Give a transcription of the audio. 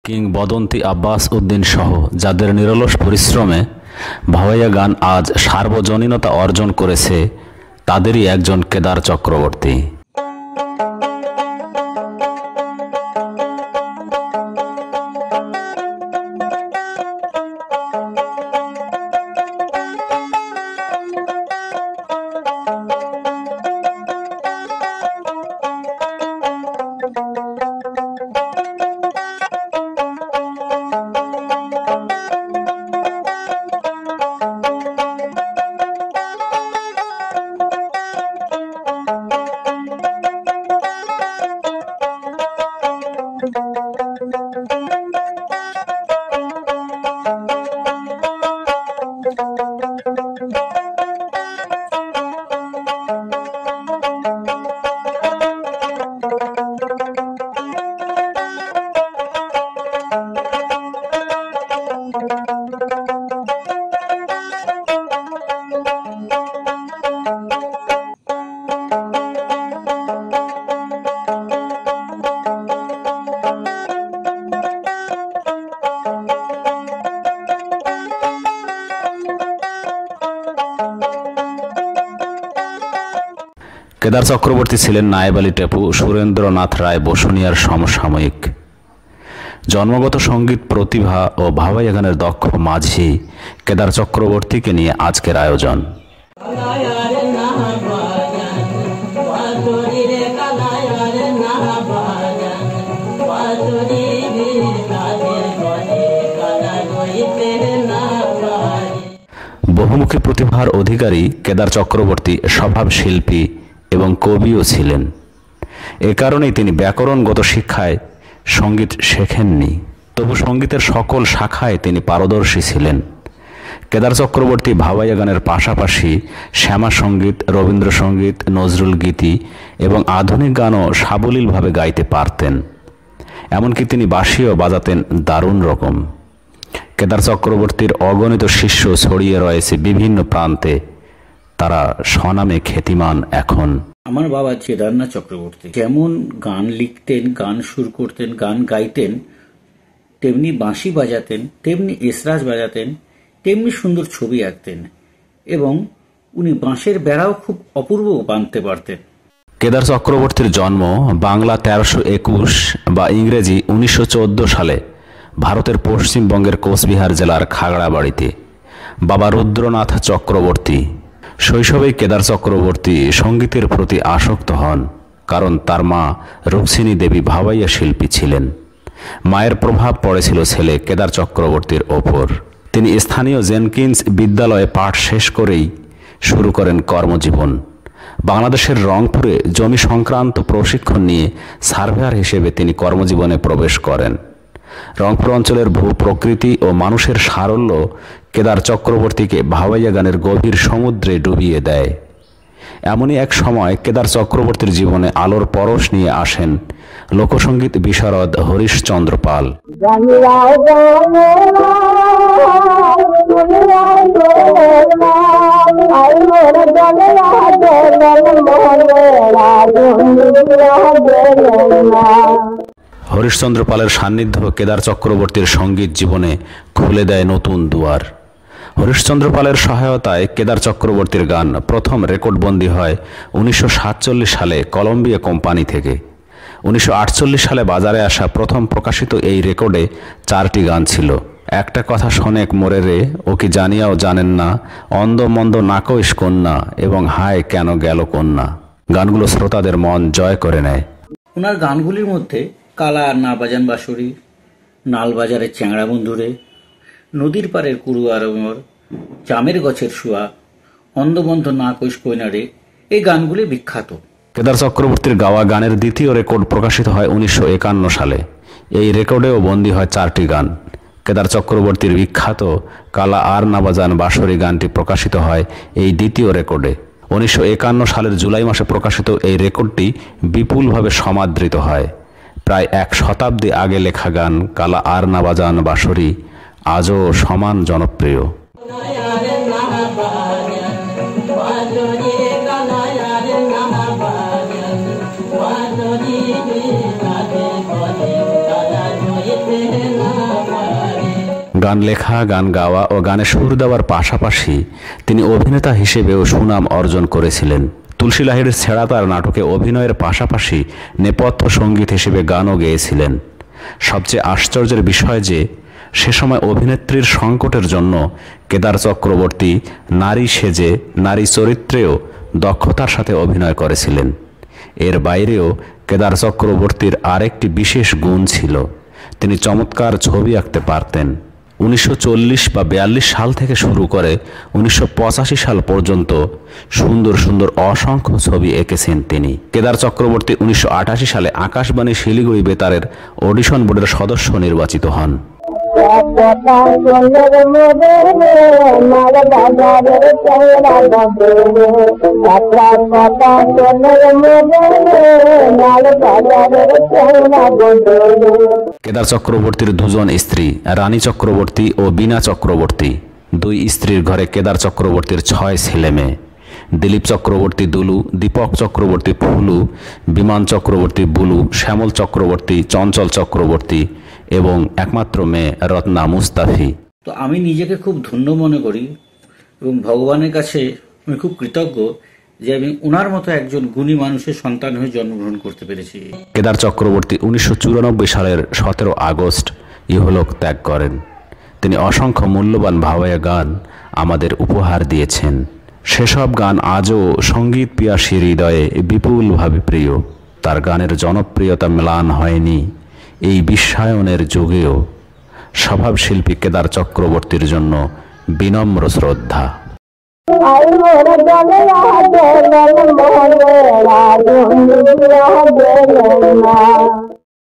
কিংবদন্তি আব্বাস উদ্দিন সহ যাদের নিরলস পরিশ্রমে ভাওয়াইয়া গান আজ সার্বজনীনতা অর্জন করেছে, তাদেরই একজন কেদার চক্রবর্তী। কেদার চক্রবর্তী ছিলেন নায়েব আলী টেপু সুরেন্দ্রনাথ রায় বসুনিয়ার সমসাময়িক। জন্মগত সঙ্গীত প্রতিভা ও ভাওয়াইয়া গানের দক্ষ মাঝি কেদার চক্রবর্তীকে নিয়ে আজকের আয়োজন। বহুমুখী প্রতিভার অধিকারী কেদার চক্রবর্তী স্বভাব শিল্পী এবং কবিও ছিলেন। এ কারণেই তিনি ব্যাকরণগত শিক্ষায় সঙ্গীত শেখেননি, তবু সঙ্গীতের সকল শাখায় তিনি পারদর্শী ছিলেন। কেদার চক্রবর্তী ভাওয়াইয়া গানের পাশাপাশি শ্যামা সঙ্গীত, রবীন্দ্রসঙ্গীত, নজরুল গীতি এবং আধুনিক গানও সাবলীলভাবে গাইতে পারতেন। এমনকি তিনি বাঁশিও বাজাতেন দারুণ রকম। কেদার চক্রবর্তীর অগণিত শিষ্য ছড়িয়ে রয়েছে বিভিন্ন প্রান্তে, তারা স্বনামে খ্যাতিমান এখন। আমার বাবা কেদারনাথ চক্রবর্তী যেমন গান লিখতেন, গান সুর করতেন, গান গাইতেন, তেমনি বাঁশি বাজাতেন, তেমনি এসরাজ বাজাতেন, তেমনি সুন্দর ছবি আঁকতেন এবং উনি বাঁশের বেড়াও খুব অপূর্ব বাঁধতে পারতেন। কেদার চক্রবর্তীর জন্ম বাংলা 1321 বা ইংরেজি 1914 সালে ভারতের পশ্চিমবঙ্গের কোচবিহার জেলার খাগড়াবাড়িতে। বাবা রুদ্রনাথ চক্রবর্তী। শৈশবেই কেদার চক্রবর্তী সঙ্গীতের প্রতি আসক্ত হন, কারণ তার মা রুক্মিণী দেবী ভাওয়াইয়া শিল্পী ছিলেন। মায়ের প্রভাব পড়েছিল ছেলে কেদার চক্রবর্তীর ওপর। তিনি স্থানীয় জেনকিন্স বিদ্যালয়ে পাঠ শেষ করেই শুরু করেন কর্মজীবন। বাংলাদেশের রংপুরে জমি সংক্রান্ত প্রশিক্ষণ নিয়ে সার্ভেয়ার হিসেবে তিনি কর্মজীবনে প্রবেশ করেন। রংপুর অঞ্চলের ভূ প্রকৃতি ও মানুষের সারল্য কেদার চক্রবর্তীকে ভাওয়াইয়া গানের গভীর সমুদ্রে ডুবিয়ে দেয়। এমনই এক সময় কেদার চক্রবর্তীর জীবনে আলোর পরশ নিয়ে আসেন লোকসঙ্গীত বিশারদ হরিশচন্দ্র পাল। হরিশচন্দ্র পালের সান্নিধ্য কেদার চক্রবর্তীর সঙ্গীত জীবনে খুলে দেয় নতুন দুয়ার। হরিশচন্দ্র পালের সহায়তায় কেদার চক্রবর্তীর গান প্রথম রেকর্ডবন্দি হয় 1947 সালে কলম্বিয়া কোম্পানি থেকে। 1948 সালে বাজারে আসা প্রথম প্রকাশিত এই রেকর্ডে 4টি গান ছিল। একটা কথা শোনেক মোরে রে, ও কি জানিয়াও জানেন না, অন্ধ মন্দ নাকইশ কন্যা এবং হায় কেন গেল কন্যা। গানগুলো শ্রোতাদের মন জয় করে নেয়। ওনার গানগুলির মধ্যে কালা আর না বাজান বাঁশরি, নালবাজারের চ্যাংড়া বন্ধুরে, নদীর পাড়ের কুড়ুয়ার ওমর, জামের গছের শুয়া, অন্ধবন্ধ না কইস কইনারে, এই গানগুলি বিখ্যাত। কেদার চক্রবর্তীর গাওয়া গানের দ্বিতীয় রেকর্ড প্রকাশিত হয় 1951 সালে। এই রেকর্ডেও বন্দী হয় 4টি গান। কেদার চক্রবর্তীর বিখ্যাত কালা আর না বাজান বাঁশরি গানটি প্রকাশিত হয় এই দ্বিতীয় রেকর্ডে। 1951 সালের জুলাই মাসে প্রকাশিত এই রেকর্ডটি বিপুলভাবে সমাদৃত হয়। প্রায় 1 শতাব্দী আগে লেখা গান কালা আর না বাজান বাঁশরি আজও সমান জনপ্রিয়। Thank you. গান লেখা, গান গাওয়া ও গানে সুর দেওয়ার পাশাপাশি তিনি অভিনেতা হিসেবেও সুনাম অর্জন করেছিলেন। তুলসী লাহিড়ীর ছেঁড়া তার নাটকে অভিনয়ের পাশাপাশি নেপথ্য সঙ্গীত হিসেবে গানও গেয়েছিলেন। সবচেয়ে আশ্চর্যের বিষয় যে সে সময় অভিনেত্রীর সংকটের জন্য কেদার চক্রবর্তী নারী সেজে, নারী চরিত্রেও দক্ষতার সাথে অভিনয় করেছিলেন। এর বাইরেও কেদার চক্রবর্তীর আরেকটি বিশেষ গুণ ছিল, তিনি চমৎকার ছবি আঁকতে পারতেন। 1940 বা 42 সাল থেকে শুরু করে 1985 সাল পর্যন্ত সুন্দর সুন্দর অসংখ্য ছবি এঁকেছেন তিনি। কেদার চক্রবর্তী 1988 সালে আকাশবাণী শিলিগুড়ি বেতারের অডিশন বোর্ডের সদস্য নির্বাচিত হন। কেদার চক্রবর্তীর দুজন স্ত্রী, রানী চক্রবর্তী ও বীণা চক্রবর্তী। দুই স্ত্রীর ঘরে কেদার চক্রবর্তীর 6 ছেলে মেয়ে। দিলীপ চক্রবর্তী দুলু, দীপক চক্রবর্তী ফুলু, বিমান চক্রবর্তী বুলু, শ্যামল চক্রবর্তী, চঞ্চল চক্রবর্তী এবং একমাত্র মেয়ে রত্না মুস্তাফি। তো আমি নিজেকে খুব ধন্য মনে করি এবং ভগবানের কাছে আমি খুব কৃতজ্ঞ যে আমি ওনার মতো একজন গুণী মানুষের সন্তান হয়ে জন্মগ্রহণ করতে পেরেছি। কেদার চক্রবর্তী 1994 সালের 17 আগস্ট ইহলোক ত্যাগ করেন। তিনি অসংখ্য মূল্যবান ভাওয়াইয়া গান আমাদের উপহার দিয়েছেন। সেসব গান আজও সঙ্গীত পিয়াসীর হৃদয়ে বিপুলভাবে প্রিয়। তার গানের জনপ্রিয়তা ম্লান হয়নি এই বিশ্বায়নের যুগেও। স্বভাবশিল্পী কেদার চক্রবর্তীর জন্য বিনম্র শ্রদ্ধা।